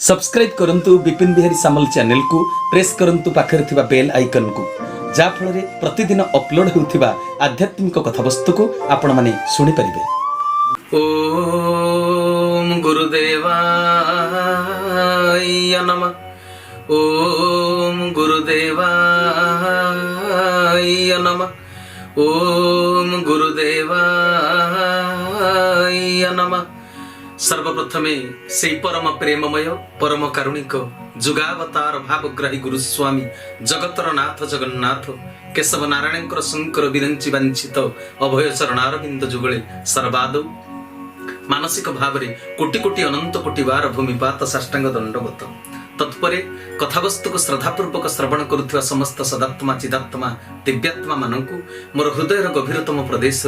Subscribe करंतु विपिन बिहारी सामल channel को press करंतु पाखरे थिबा बेल आइकन को जा फल रे प्रतिदिन अपलोड होउथिबा आध्यात्मिक कथावस्तु को आपण माने सुनि परिबे। ओम गुरुदेवाय नमः। ओम गुरुदेवाय नमः। ओम गुरुदेवाय नमः। सर्वप्रथमे से परम प्रेममय परम कारुणिक जुगावतार भावग्राही गुरुस्वामी जगतर नाथ जगन्नाथ केशव नारायण शंकर विरंची वांछित अभय चरणारविंद जुगले सर्वादौ मानसिक भाव कोटि कोटि अनंत कोटि बार भूमिपात साष्टांग दंडवत तत्परे कथावस्तु को श्रद्धापूर्वक श्रवण करुवा समस्त सदात्मा चिदात्मा दिव्यात्मा मानकु मोर हृदयर गभीरतम प्रदेश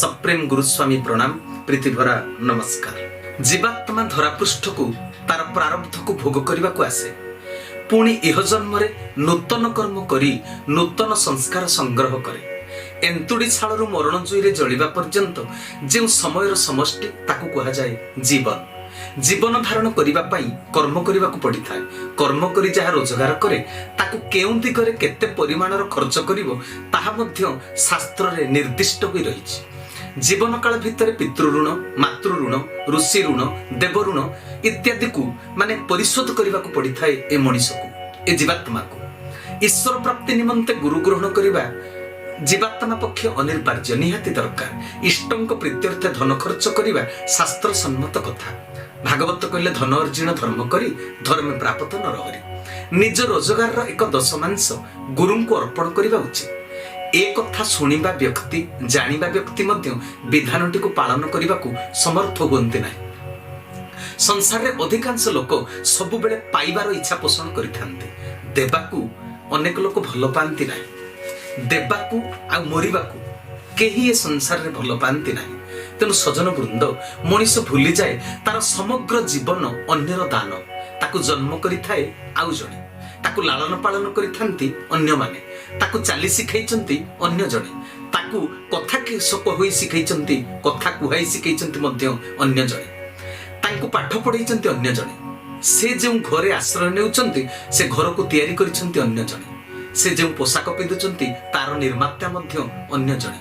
सप्रेम गुरुस्वामी प्रणाम प्रीतिभरा नमस्कार। जीवात्मा धरापृष्ठ को तार प्रारब्ध को भोग करने को आसे पुणी इह जन्म नूतन कर्म करी नूतन संस्कार संग्रह करे एंतुड़ी छालू मरण जुईरे जलिबा पर्यंत जो समयर समष्टि ताकू कहा जाए जीवन। जीवन धारण करिबा पई कर्म करिबा को पड़ी थाए। कर्म करी जहा रोजगार करे ताकू केउं दिगरे केते परिमाणर खर्च करिवो ताहा मध्य शास्त्र रे निर्दिष्ट होई रहिछि। जीवन काल भितर पितृ ऋण मातृ ऋण ऋषि ऋण देव ऋण इत्यादि को माने परिशोध करिबा को पड़ी थाए। ए मनीष को ए जीवात्मा को ईश्वर प्राप्ति निमंते गुरु ग्रहण करिबा जीवात्मा पक्ष अनिर्वार्य निहाती दरकार। इष्टंक प्रीत्यर्थे धन खर्च करिबा शास्त्र सम्मत कथा। भागवत कहले धन अर्जुन धर्म करी धर्म प्राप्त नरहरि। निज रोजगार एक दशमांश गुरु को अर्पण करिबा उचित। ए कथा सुनिबा व्यक्ति जानिबा व्यक्ति मध्य विधानटी को पालन करिबा को समर्थ होंते नाही। संसार रे अधिकांश लोक सबु बेले पाइबार इच्छा पोषण करिथांते। देबाकू अनेक लोक भलो पांती नाही। देबाकू आ मरिबाकू केही ए संसार रे भलो पांती नाही। तेणु सजन वृंद मनीष भूली जाए तार समग्र जीवन अन्यर दान। ताकू जन्म करिथाए आउ जणे, ताकू लालन पालन करिथांती अन्य माने, ताकू चाली शिखाइचंती अन्य जणे, ताकू कथा कहि शिखाइचंती कथा कुहाई शिखाइचंती मध्य अन्य जणे, तांकू पाठ पढाइचंती अन्य जणे, से जे घरे आश्रय नेउचंती से घर को तैयारी करिचंती अन्य जणे, से जे पोशाक पिंधुचंती तार निर्माता मध्य अन्य जणे।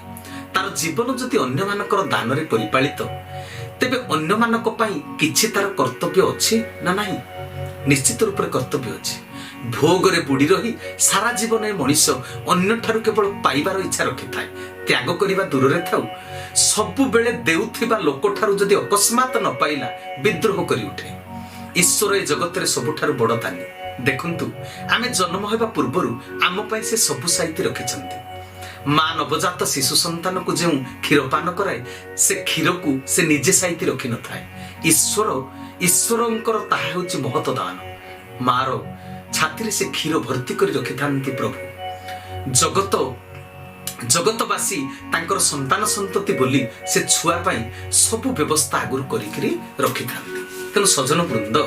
तार जीवन जदि अन्य मानकर दान रे परिपालित तेबे अन्य मानक पई किछि तार कर्तव्य अछि ना नाही? निश्चित रूप रे कर्तव्य अछि। भोग रे बुड़ी रही सारा जीवन ए मनीष अन्य ठारू केवल पाइबार इच्छा रखि थाए। त्याग करिबा दूर रे थाउ सबु बेले देउथिबा लोक ठारू जदि अकस्मात न पाइला विद्रोह करि उठे। ईश्वर ए जगत रे सबुठारू बड़ दानी। देखंतु आमे जन्म हेबा पूर्वरु आम पई से सबु साहित्य रखिछंती। मां नवजात शिशु संतान को जो क्षीर पान कराए से क्षीर को से निजे साइती रखि न थाए। ईश्वरंकर ताहा होछि महत दान। मार छाती रे से क्षीर भर्ती करी रखि थांती प्रभु। जगतवासी तांकर संतान संतति बोली से छुआ पाई सब व्यवस्था आगुर करी रखि थांती। तेणु सजन वृंद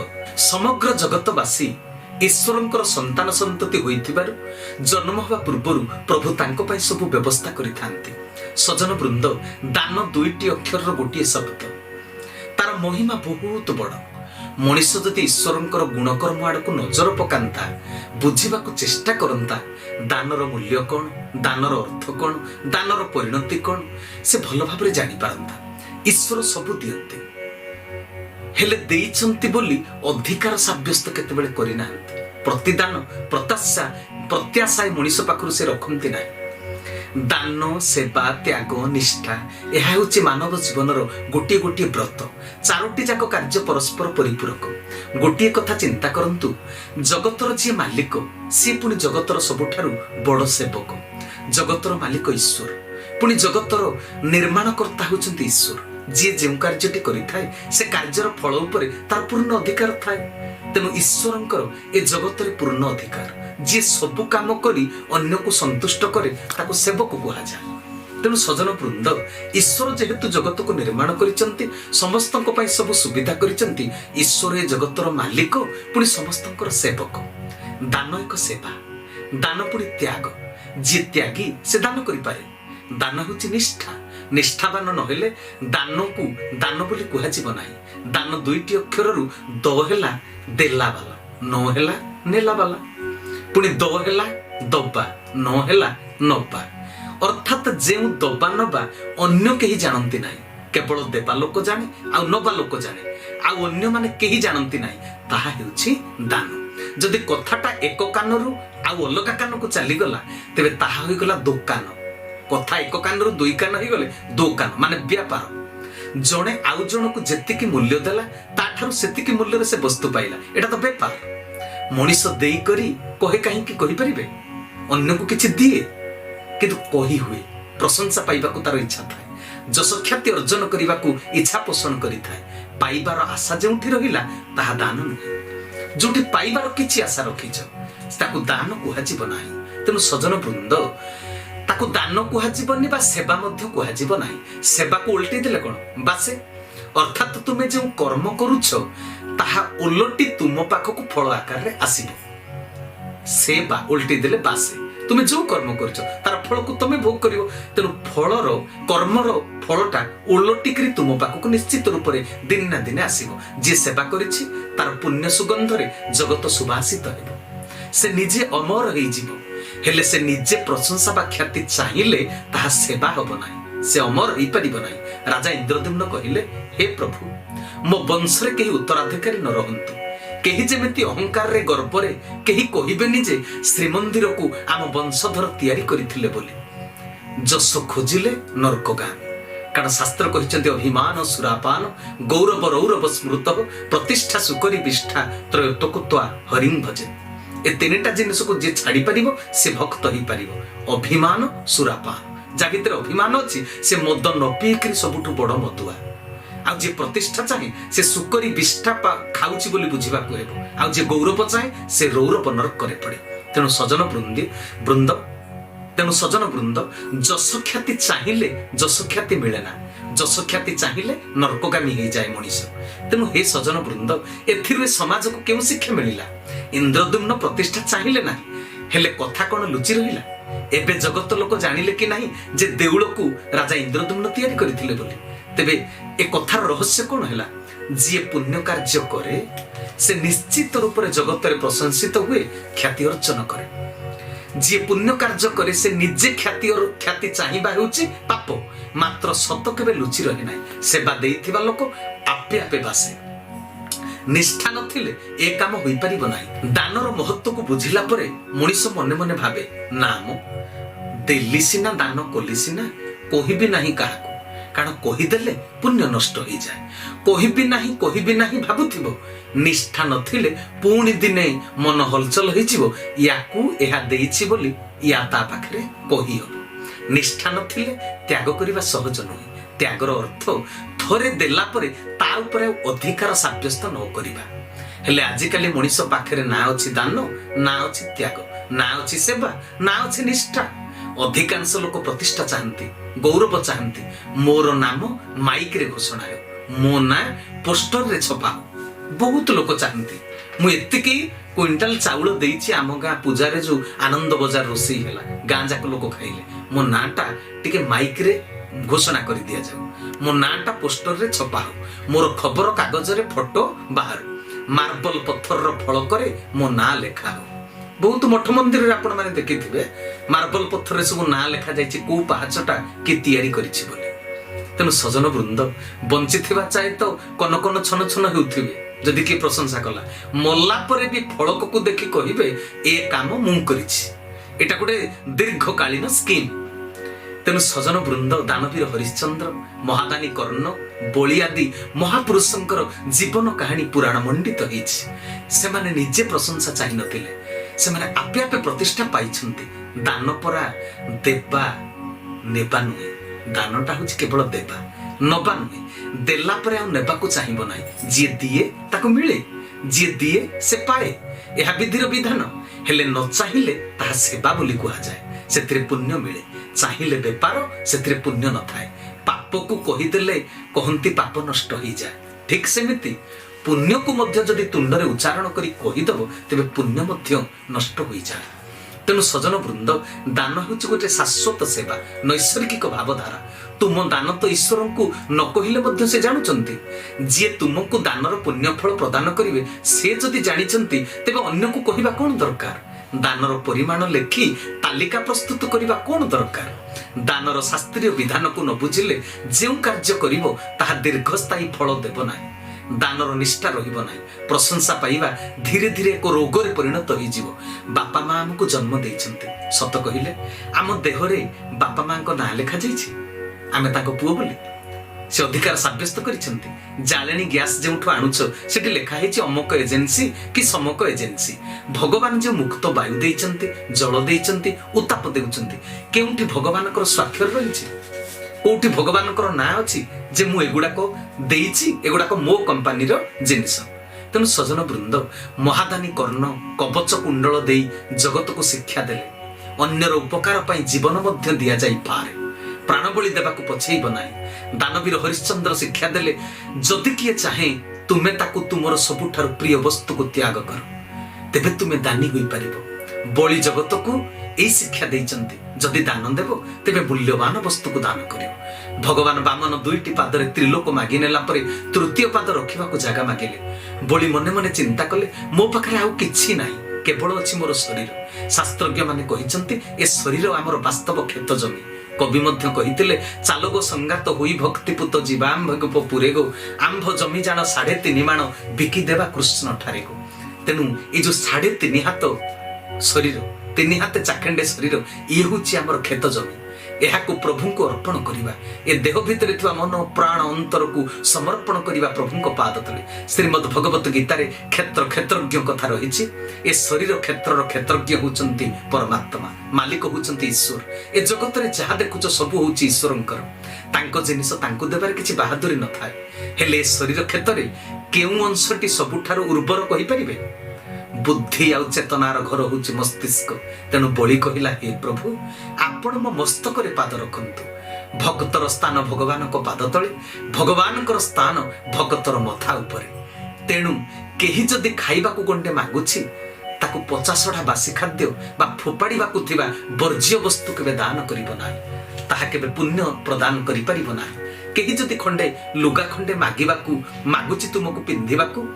समग्र जगतवासी ईश्वरंकर संतान संतति होइथिबारु जन्म हवा पूर्वरु प्रभु तांको पाई सब व्यवस्था करिथांती। सजन वृंद दान दुईटी अक्षर गोटे शब्द तार महिमा बहुत बड़। मनीष जदि ईश्वरंकर गुणकर्म आड़क नजर पकांता बुझिबाकु चेष्टा करंता दानर मूल्य कौन, दानर अर्थ कौन, दानर परिणति कौन से भल भाबरे जानि पारंता। ईश्वर सब दियंती हेले देइछंती बोली अधिकार साब्यस्त केतेबेले करि नाहंती। प्रतिदान प्रत्याशा मनीष पाखरु से रखंती नाही। दान सेवा त्याग निष्ठा यह होछि मानव जीवनर गोटे गोटे व्रत। चारोटी जाक कार्य परस्पर परिपूरक। गोटे कथा चिंता करंतु जगतर जी मालिक सी पुणी जगतर सबुठारु बड़ सेवक। जगतर मालिक ईश्वर पुणी जगतर निर्माणकर्ता होछंती ईश्वर। जी जो कार्यटी करिथाए से कार्यर फल उपरे तार पूर्ण अधिकार थाए। तेणु ईश्वरंकर ए जगत रे पूर्ण अधिकार। जी सब काम करी अन्य को संतुष्ट करे ताको सेवक कहा जाए। तेणु सजन वृंद ईश्वर जेहेतु जगत को निर्माण करिसंती समस्तंक पई सब सुविधा करिसंती। ईश्वर ए जगतर मालिक पुणी समस्तंकर सेवक। दान एक सेवा, दान पुणी त्याग। जी त्यागी से दान करि पारे। दान होछि निष्ठा, निष्ठावान नहेले दान को दान बोली कुहाଯିब नाही। दान दुईटी अक्षररू द हेला देला वाला न हेला नेला वाला पुणी द हेला दबा न हेला नबा अर्थात जे दबा नबा अन्य केही जानती नाही केवल देवा लोक जाने आ नबा लोक जाने आ अन्य माने केही जानती नाही ताहा हेउछि दान। जदि कथाटा एक कानरू आ अलगा कान को चली गला तेबे ताहा होई गला दो कान। कथा एक कानरू दुई कान होई गले दो कान माने व्यापार। जणे आउ जण को जेतिकी मूल्य देला ताठारु सेतिकी मूल्य रे से वस्तु पाइला एटा तो व्यापार। मनीष देई करी कहे काहे कि कहि परिबे अन्य को किछि दिए किंतु कही हुए प्रशंसा पाइबा को तार इच्छा थाए जस ख्याति अर्जन करने को इच्छा पोषण करिथाए पाइबार आशा जोठी रहिला ताहा दान नुहे। जोठी पाइबार किछि आशा रखिछ ताकू दान कुहाजिब नाही। तेणु सजन वृंद ताकू दान कुहाजिबनी बा सेवा मध्य कुहाजिब नाही। सेवा को उल्टी देले कोन बासे अर्थात तुमे जो कर्म करूछ ताहा उलटी तुम पाखक फल आकार रे आसीबो। सेवा उल्टी देले बासे तुमे जो कर्म करछ तार फल को तुमे भोग करिवो। तेणु फलर कर्मर फलटा उलटिकरी तुम पाखक निश्चित रूप से दिन ना दिन आसीबो। जे सेवा करिछि तार पुण्य सुगंधरे जगत सुभाषित हेबो। से निजे अमर होई जीवो हेले से निजे प्रशंसा बा ख्याति चाहिए ताहा सेवा हबो नाही से अमर होई परिबो नाही। राजा इंद्रद्युम्न कहिले हे प्रभु मो वंश रे केही उत्तराधिकारी न रहंतु केही जेमिति अहंकार रे गर्व रे केही कहिबेनी जे श्रीमंदिर को आम वंशधर तैयारी करिथिले बोली। जस खोजिले नरकगामी कारण शास्त्र कहिचंती अभिमान सुरापान गौरव रौरव स्मृत प्रतिष्ठा सुकरी विष्ठा त्रयोतकुत्वा हरिं भजे। ए तीनटा जिनिस को जे छाड़ी परिबो से भक्त ही परिबो। अभिमान सुरापान जा भितर अभिमान अछि से मद न पीकरी सबुठु बड़ मदुआ। आ जे प्रतिष्ठा चाहे से सुकरी विष्ठा खाउची बोली बुझिबा को हेबो। आ जे गौरव चाहे से रौरव नरक करे पड़े। तेणु सजन वृंद तेणु सजन वृंद जस ख्याति चाहिए जस ख्याति मिले ना। जस ख्याति चाहिए नरकगामी हो जाए मनीष। तेणु हे सजन वृंद एथिरे समाज को केउ शिक्षा मिलिला। इंद्रद्युम्न प्रतिष्ठा चाहिए ना हेले कथा कोन लुचि रहिला। एबे जगत लोक जानिले कि नाही जे देउळ को राजा इंद्रद्युम्न तैयारी करिथिले बोली। तेबे ए कथार रहस्य कोन हैला जे पुण्य कार्य करे से निश्चित रूप से जगत रे प्रशंसित हुए ख्याति अर्जन करे। जे पुण्य कार्य करे से निजे ख्याति और ख्याति चाहिबा होछि पाप मात्र सत केबे लुचि रहि नाही। सेवा देइथिबा लोक आपे आपे बासे निष्ठा नथिले ए काम होई परिबो नाही। दानर महत्व को बुझिला परे मनीष मने मने भाबे नाम देली सिना दान कोली सिना कहिबी नाही काहाको कारण कहीदेले पुण्य नष्ट हो जाए। कहिबी नाही भाबुथिबो निष्ठा नथिले पुणी दिने मन हलचल होइजिवो याकू एहा देइछि बोली या ता पाखरे कहि हबो। निष्ठा नथिले त्याग करिबा सहज नहुँ। त्यागर अर्थ थरे देला परे ता उपरे अधिकार साब्यस्त न करिबा। हेले आजिकाली मनीष पाखरे ना अछि दान ना अछि त्याग ना अछि सेवा ना अछि निष्ठा। अधिकांश लोक प्रतिष्ठा चाहती गौरव चाहती मोर नाम माइक रे घोषणा हो मो ना पोस्टर रे छपा हो। बहुत लोक चाहती मु एतिकी क्विंटाल चाउल देइछि आम गाँ पूजा रे जो आनंद बजार रोसई हैला गाँ जाक लोक खाइले मो नाटा टिके माइक रे घोषणा कर दिया जाऊ। मो नाटा पोस्टर रे छपा हो मोर खबर कागज रे फोटो बाहर मार्बल पत्थर रो फल करे मो ना लेखा हो। बहुत मठ मंदिर आपण माने देखिथिबे मार्बल पत्थर रे सब ना लेखा जाइछि को पाहाचटा के तैयारी करिछि बोली। तेनु सजन वृंद बंचिथिबा चाहे तो कन कन छन छन हेउथिबे जदि के प्रशंसा कला मल्ला परे भी फलक को देखि कहिबे ए काम मु करिछि एटा गोटे दीर्घकालीन स्कीम। तेनु सजन वृंद दानवीर हरिश्चंद्र महादानी कर्ण बलि आदि महापुरुषंकर जीवन कहानी पुराण मंडित होइछि। सेमाने निजे प्रशंसा चाहि नथिले सेमाने आपे आपे प्रतिष्ठा पाइछन्ति। दान परा देबा नेबा नुहे दानटा होछि केवल देबा नबा नुहे। देला परे आ नेबा को चाहिबो नाही। जे दिए ताको मिले जे दिए से पाए एहा विधिर विधान। हेले न चाहिले ताहा सेवा बोली कुहा जाए सेतिरे पुण्य मिले। चाहिले बेपार सेतिरे पुण्य न थाए। पाप को कहिदेले कहंती पाप नष्ट हो जाए। ठीक सेमिति पुण्य को मध्य जदि तुंडरे उच्चारण करी कहिदबो तेबे पुण्य मध्य नष्ट हो जाए। तेणु सजन वृंद दान होछि गोटे शाश्वत सेवा नैसर्गिक भावधारा तुम दान तो ईश्वर को न कहले मध्य से जानुचंती जे तुमको दानर पुण्य फल प्रदान करिवे से जदि जानिचंती तेबे अन्य को कहिबा कोन दरकार दानर परिमाण लेखि तालिका प्रस्तुत करिबा कोन दरकार दानर शास्त्रीय विधान को न बुझिले जेउ कार्य करिवो ताहा दीर्घस्थायी फल देब नाही दानर निष्ठा रहिब नाही प्रशंसा पाइबा धीरे धीरे एक रोग रे परिणत होई जीवो बापा मां हमको जन्म देइछंती सत कहिले आम देहरे बापा मां को ना लेखा जाइछि आमे ताको पुओ बोली से अधिकार साब्यस्त करिछंती जालेनी गैस जेउठो आणुछ सेठी लेखा हेछि अमक एजेंसी कि समक एजेंसी भगवान जे मुक्त वायु देइछंती जल देइछंती उताप देउछंती केउठी भगवान कर स्वाक्षर रहिछि कोठी भगवान कर ना अछि जे मु एगुडा को देइछि एगुडा को मो कंपनी रो जिनिस तेणु सजन वृंद महादानी कर्ण कवच कुंडल देई जगत को शिक्षा देले अन्यर उपकार पाई जीवन मध्य दिया जाई पारे प्राणबली देवाक पछेइब नाही दानवीर हरिश्चंद्र शिक्षा देले जदि किए चाहे तुमे ताकू तुमर सबुठार प्रिय वस्तु को त्याग कर तेबे तुमे दानी होई परिबो बलि जगत को एई शिक्षा देइचंती जदि दान देबो तेबे मूल्यवान वस्तु को दान करियो भगवान वामन दुईटी पादरे त्रिलोक मागी नेला परे तृतीय पाद रखिबा को जागा मागिले बलि मने मने चिंता कले मो पाखरे आउ किछि नाही केवल अछि मोर शरीर शास्त्रज्ञ माने कहिचंती ए शरीर हमर वास्तव खेत जमी कवि मध्य कहितिले चालोगो संगात होई भक्तिपुत जीवाम्भगप पुरेगो आंभ जमी जान 3.5 माण बिकी देवा कृष्ण ठारेगो तेनु ए जो 3.5 हाथ शरीर 3 हाथ चाखंडे शरीर ये होची हमर खेत जमी एहाकु प्रभु को अर्पण करिबा ए देह भितरे थिबा मन प्राण अंतर को समर्पण करिबा प्रभु को पाद तले श्रीमद् भगवत गीता रे क्षेत्र क्षेत्रज्ञ कथा रहिछि ए शरीर क्षेत्रर क्षेत्रज्ञ होचंती परमात्मा मालिक होचंती ईश्वर ए जगत रे जहा देखुछ सब होची ईश्वरंकर तांको जिनिस तांको देबार किछि बहादुरी न थाए हेले शरीर क्षेत्र रे केउ अंशटी सबुठार उर्वर कहि परिबे बुद्धि आउ चेतनार घर होची मस्तिष्क तेणु बलि कहिला हे प्रभु आपण मो मस्तक रे पाद रखंतु भक्तर स्थान भगवान को पाद तले भगवान को स्थान भक्तर मथा उपरे तेणु केही जदि खाइबा को गंडे मागुछि ताकू 50टा बासी खाद्य बा फोपाड़ीबा को थिबा वर्ज्य वस्तु केबे दान करिबो नाही ताहा केबे पुण्य प्रदान करि परिबो नाही केही जदि खंडे लुगा खंडे मागिबा को मागुछि तुमको पिंधिबा को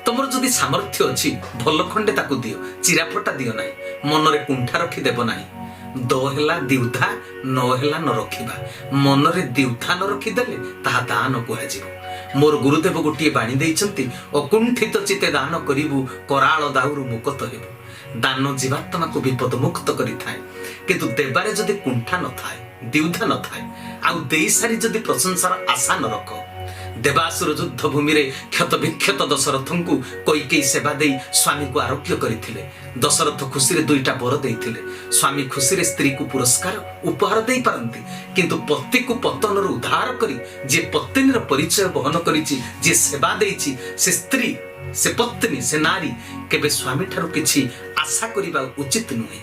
तमर जदि सामर्थ्य अछि भल खंडे ताकू दियो चिराफटा दियो नाही मन रे कुंठा रखि देबो नाही दो हेला दिउथा न हेला न रखिबा मन रे दिउथा न रखि देले ताहा दान कुहा जिवो मोर गुरुदेव गोटिए बाणी देइचंती अकुंठित चिते दान करिवु कराळ दाउरु मुक्त हेबु दान जीवात्मा को विपद मुक्त करि थाए किंतु देबारे जदि कुंठा न थाए दिउथा न थाए आउ देई सारी जदि प्रशंसार आशा न रखो देवासुर युद्ध भूमि रे क्षत विक्षत दशरथंकु कईकेयी सेवा देई स्वामी को आरोग्य करथिले दशरथ खुशी रे दुईटा बर देइथिले स्वामी खुशी रे स्त्री को पुरस्कार उपहार देई पारंती किंतु पति को पतन रो उद्धार करी जे पत्नीर परिचय वहन करिछि जे सेवा देइछि से स्त्री से पत्नी से नारी केबे स्वामी ठारो किछि आशा करिबा उचित नुहे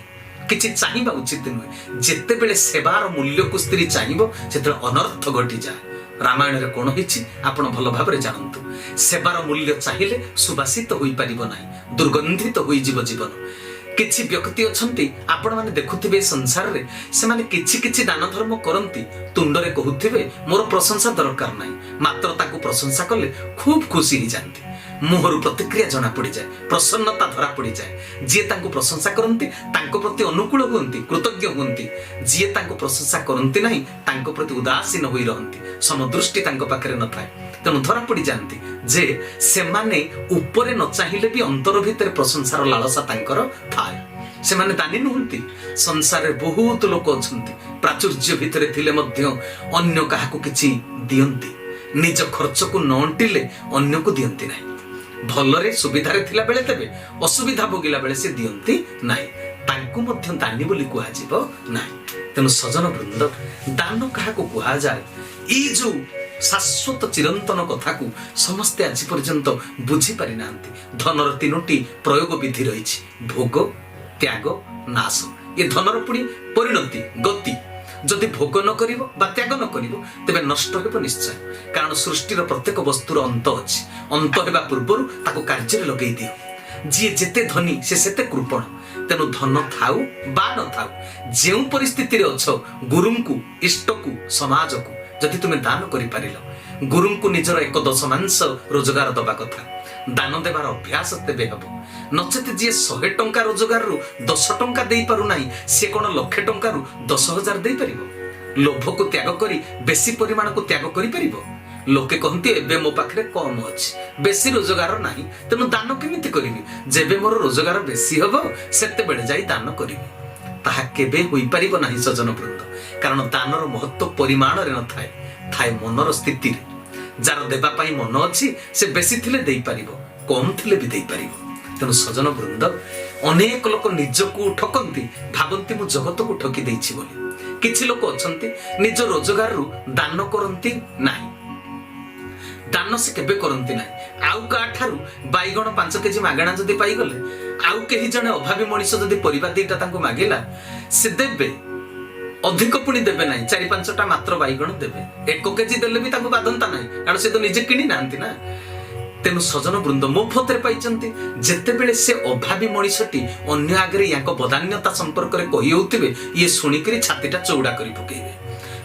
किछि चाहिबा उचित नुहे जेते बेले सेवार मूल्य को स्त्री चाहिबो सेते अनर्थ घटी जाय रामायण रे कोन हिछि आपण भल भाबरे जानंतु सेवार मूल्य चाहिले सुबासित होई परिबो नाही दुर्गंधित होई जीवन किछि व्यक्ति अछंती आपण माने देखुथिबे संसार रे से माने किछि दान धर्म करंती तुंडरे कहउथिबे मोर प्रशंसा दरकार नाही मात्र ताकू प्रशंसा कले खूब खुशी ही जानती मुहरु प्रतिक्रिया जना पड़ी जाए प्रसन्नता धरा पड़ी जाए जी तांको प्रशंसा करंती तांको प्रति अनुकूल हुंती कृतज्ञ हुंती जी तांको प्रशंसा करंती नाही तांको प्रति उदासीन होई रहंती समदृष्टि तांको पाखरे न थाए तेणु धरा पड़ी जानती जे से माने ऊपरे न चाहिले भी अंतर भितर प्रशंसार लालसा तांकर थाए से माने दानी नुहंती संसार रे बहुत लोक अछंती प्राचुर्य भितरे थिले मध्य अन्य काहाकू किछि दियंती निज खर्च को न अंटिले अन्य को दियंती नाही भलरे सुविधारे थिला बेले तेबे असुविधा भोगिला बेले से दियंती नाही तांको मध्य दानी बोली कुहा जिवो नाही तेणु सजन वृंद दान काहाकू कुहा जाय ई जो शाश्वत चिरंतन कथा को समस्ते आज पर्यंत बुझी पारि नांती धनर तीनोटी प्रयोग विधि रहिछि भोग त्याग नाश ये धनर पुणी परिणति गति जदि भोग न करिवो बा त्याग न करिवो तेबे नष्ट हेबो निश्चय कारण सृष्टिर प्रत्येक वस्तुर अंत अछि अंत हेबा पूर्वरु ताको कार्य रे लगेई दियो जी जेते धनी से सेते कृपण तेणु धन थाउ बा न थाउ जो परिस्थिति रे अछ गुरु को इष्ट को समाज को जदि तुम दान करि पारिल गुरु को निजर 1/10 रोजगार दबा कथा दान देवार अभ्यास तेबे हबो नचेत जी 100 टंका रोजगार रु 10 टंका दे पारु नाही से कोन लाख टंका रु 10,000 दे परिबो लोभ को त्याग करी बेसी परिमाण को त्याग करि परिबो लोके कहते एबे मो पाखरे कम अछि बेसी रोजगार नाही तेनु दान केमिति करिवि जेबे मोर रोजगार बेसी हबो सेते बेले जाई दान करिवि ताहा केबे होई परिबो नाही सजन वृंद कारण दानर महत्व परिमाण रे न थाए थाए मनर स्थिति रे जार देबा पाई मन अछि से बेसी थिले देई परिबो कम थिले भी देई परिबो तेनु सजन वृंद अनेक लोक निजको ठकंती भाबंती मु जगत को ठकी देछि बोली किछि लोक अछंती निज रोजगार रु दान करंती नाही दान से केबे करंती नाही आउ काठारु बाईगण 5 केजी मागणा जदी पाई गले आउ केही जने अभावी मनिष जदी परिबा दीटा तांको मागिला से देबे अधिक पुणी देबे नाही 4-5टा मात्र बाईगण देबे 1 केजी देले भी तांको बादंता नाही कारण से तो निजे किनी नांती ना तेनु सजन वृंद मो फतरे पाइचंती जेते बेले से अभावी मनिषटी अन्य आगरे याको बदान्यता संपर्क रे कहि होतिबे ये सुनी करी छातीटा चौड़ा करी पकेइबे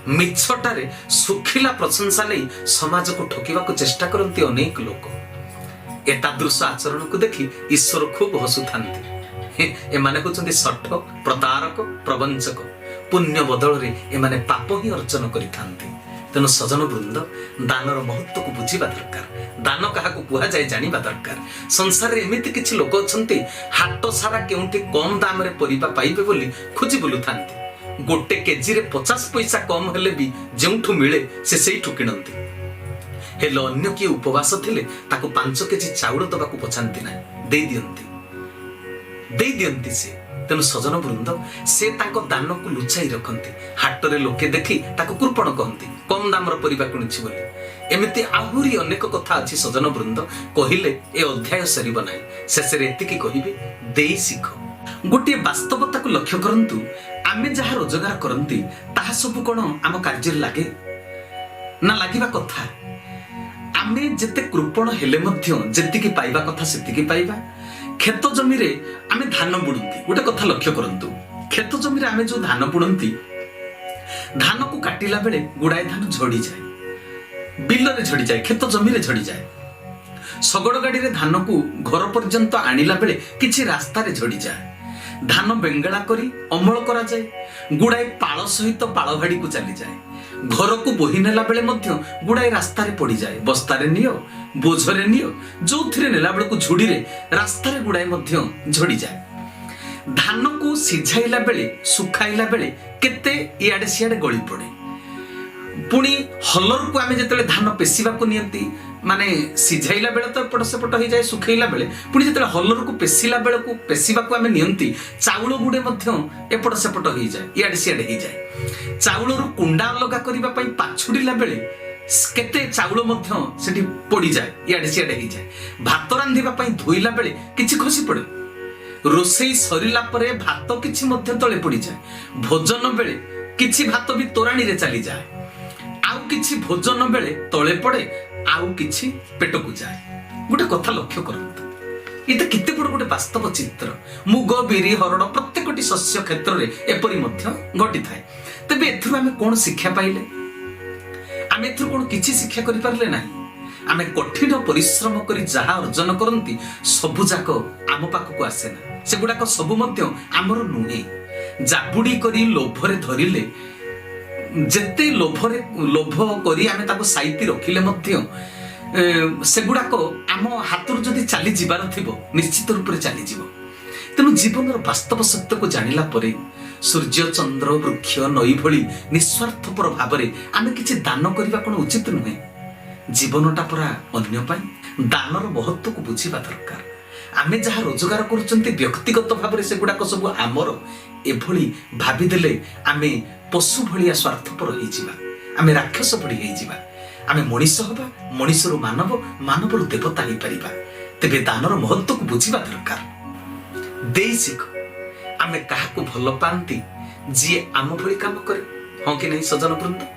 मिछटारे सुखिला प्रशंसा नहीं समाज को ठोकिबा को चेष्टा करंती अनेक लोक एतादृश आचरण को देखि ईश्वर खूब हसुथांती ए माने होचंती सठ प्रतारक प्रवंचक पुण्य बदल रे ए माने पाप ही अर्जन करिथांती तेनु सजन वृंद दानर महत्व को बुझीबा दरकार दान काहाकू कुहा जाय जानिबा दरकार संसार रे एमिति किछि लोक अछंती हाट सारा केउंठी कम दाम रे परिबा पाइबे बोली खोजी बुलुथांती गोटे केजी रे 50 पैसा कम हेले भी जेउठू मिले से सेइठू किणंती हेलो अन्य किए उपवास थिले ताको 5 केजी चाउल दबा को पछांती ना दे दियंती से तेनु सजन वृंद से ताको दान को लुचाई रखंती हाट रे लोके देखि ताको कुर्पण कहंती कम दाम रो परिबा किणुछि बोली एमिति आहुरी अनेक कथा अछि सजन वृंद कहिले ए अध्याय सरीब नाही शेषे रे एतिकी कहिबे देई सिख गोटे वास्तवता को लक्ष्य करंतु आमे जहा रोजगार करंती ताहा सब कोन आम कार्य लागे ना लागिबा कथा आमे जते कृपण हेले मध्य जेतिकी पाइबा कथा सेतिकी पाइबा खेत जमी रे आमे धान बुणंती गोटे कथा लक्ष्य करंतु खेत जमी रे आमे जो धान बुणंती धान को काटिला बेले गुडाय धान झड़ी जाए बिल रे झड़ी जाए खेत जमी रे झड़ी जाए सगड़ गाड़ी रे धान को घर पर्यंत आनिला बेले किछि रास्ता रे झड़ी जाए धान बेंगला करी अमल करा जाए गुडाय पाळ सहित पाळ भाड़ी को चली जाए घर को बोही नेला बेले मध्य गुडाय रास्ता रे पड़ी जाए बस्ता रे नियो बोझरे नियो जो थिरे नेला बेले को झुड़ी रे रास्ता रे गुडाय मध्य झड़ी जाए धान को सिझाइला बेले सुखाइला बेले केते इयाडे सियाडे गଳି पड़े पुणी हलर को आमे जेतले धान पेसिबा को नियंती माने सिझाइला बेले तो एपट सेपट हो जाए सुखाइला बेले पुणी जेतले हलर को पेसिला बेले को पेसिबा को आमे नियंती चाउल गुडे मध्य एपट सेपट हो जाए इयाडे सियाडे हो जाए चाउल रु कुंडा अलगा करिबा पई पाछुडीला बेले केते चाउल मध्य सेठी पड़ी जाए इयाडे सियाडे हो जाए भात रांधिबा पई धोइला बेले किछि खसी पड़े रोसई सरिला परे भात किछि मध्य तळे पड़ी जाए भोजन बेले किछि भात भी तोराणी रे चली जाए आउ किछि भोजन बेले तळे पड़े आउ किछि पेट को जाए गोटे कथा लक्ष्य करंतु इते किते बड़ गोटे वास्तव चित्र मुग बिरी हरड़ प्रत्येकटी शस्य क्षेत्र रे एपरि मध्य घटी थाए तबे एथु आमे कोन शिक्षा पाइले आमे एथु कोन किछि शिक्षा करि पारले नाही आमे कठिन परिश्रम करी जहा अर्जन करंती सबु जाक आम पाख को आसे ना सेगुडा को सबु मध्य आमर नुहे जाबुडी करी लोभरे धरिले जेते लोभ करी आमे ताको साइती रखिले मध्य सेगुडा को आम हाथर जदि चली जिबार थिबो निश्चित रूप से चली जिवो तेनु जीवनर वास्तव सत्य को जानिला परे सूर्य चंद्र वृक्ष नई भली निस्वार्थपर भावरे आमे किछि दान करिबा कोन उचित नुहे जीवनटा परा अन्य पाई दानर महत्व को बुझीबा दरकार आमे जहा रोजगार करूचंती व्यक्तिगत भाव से गुडाक सब आमर एभली भाभी देले आमे पशु भलिया स्वार्थपर होई जिबा आमे राक्षस भली होई जिबा आमे मनीष हबा मनीषरु मानव मानवरु देवता होई परिबा तेबे दानर महत्व को बुझीबा दरकार देई सिख आमे काहाकू भल पांती जी आम भली काम करे हां कि नहीं सजन वृंद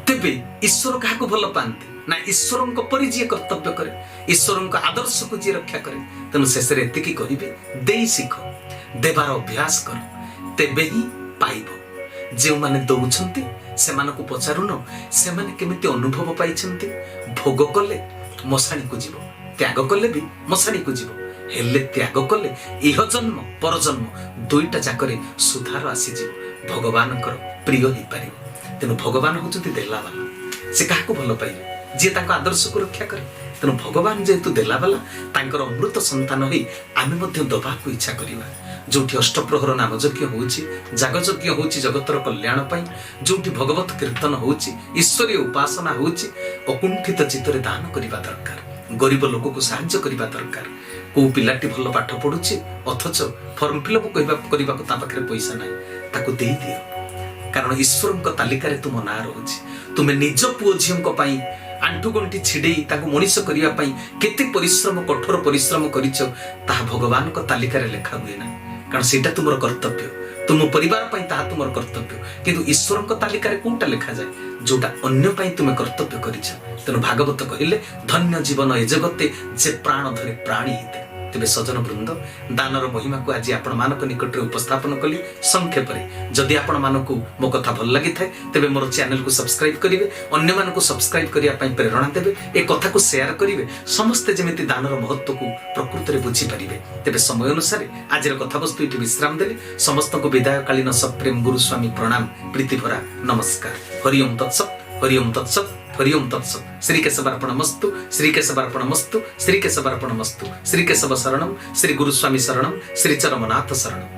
तेबे ईश्वर काहाकू भल पांती ना ईश्वर परि जी कर्तव्य करे ईश्वर आदर्श को जी रक्षा करे तेणु शेष एतिकी कहिबे देई सिख देवार अभ्यास कर, तेबे ही पाइब। जो माने दौछंती सेमानकु पचारुन से माने केमिति अनुभव पाइछंती। भोग कले मशाणी को जीव, त्याग कले भी मशाणी को जीव, हेले त्याग कले इह जन्म पर जन्म दुईटा जाकरे सुधार आसीजिव, भगवानकर प्रिय हो पारिब। तेणु भगवान होचंती देलावाला, से काहाकू भल पाइबे जे तांको आदर्श को रक्षा करे। तेणु भगवान जेहेतु देलावाला तांकर अमृत संतान होई आमे मध्य दबाकू इच्छा करिबा। जोठी अष्टप्रहर नाम यज्ञ होउची, जाग यज्ञ होउची जगतर कल्याण पई, जोठी भगवत कीर्तन होउची, ईश्वरीय उपासना होउची, अकुंठित चित्तरे दान करिबा दरकार, गरीब लोक को साहाय्य करिबा दरकार। को पिलाटी भल पाठ पढुची अथच फॉर्म फिलअप करिबा को ता पाखरे पैसा नाही, ताकू देई दियो, कारण ईश्वरଙ୍କ तालिकारे तुम ना रहुची। तुमे निज पुओ झियଙ୍କ पई आंठु गंठी छिड़ेई ताकू मनीष करिया पई केते परिश्रम कठोर परिश्रम करिछो ताहा भगवानଙ୍କ तालिकारे लेखा हुए ना, कारण सेटा तुमर कर्तव्य, तुम परिवार पई ताहा तुमर कर्तव्य। किंतु ईश्वरଙ୍କ तालिकारे कोनटा लेखा जाय जोटा अन्य पई तुमे कर्तव्य करिछो। तेनु भागवत कहिले धन्य जीवन ए जगते जे प्राण धरे प्राणी हिते। तेबे सजन वृंद दानर महिमा को आज आपण मानक निकट उपस्थापन कली संक्षेपरे। जदि आपण मानक मो कथा भल लगी थाए तेबे मोर चैनल को सब्सक्राइब करिवे, अन्य मानक सब्सक्राइब करिया पई प्रेरणा देबे, ए कथा को शेयर करिवे, समस्त जेमिति दानर महत्व को प्रकृति रे बुझी परिवे। तेबे समय अनुसार आज कथा वस्तु इति विश्राम देले समस्त को विदाय कालीन सप्रेम गुरु स्वामी प्रणाम प्रीति भरा नमस्कार। हरि ओम तत्सत, हरि ओम तत्सत, हरि ओम तत्सत। श्री केशवार्पणमस्तु, श्री केशवार्पणमस्तु, श्री केशवार्पणमस्तु। श्री केशव शरणम, श्री गुरुस्वामी शरणम, श्री चरमनाथ शरणम।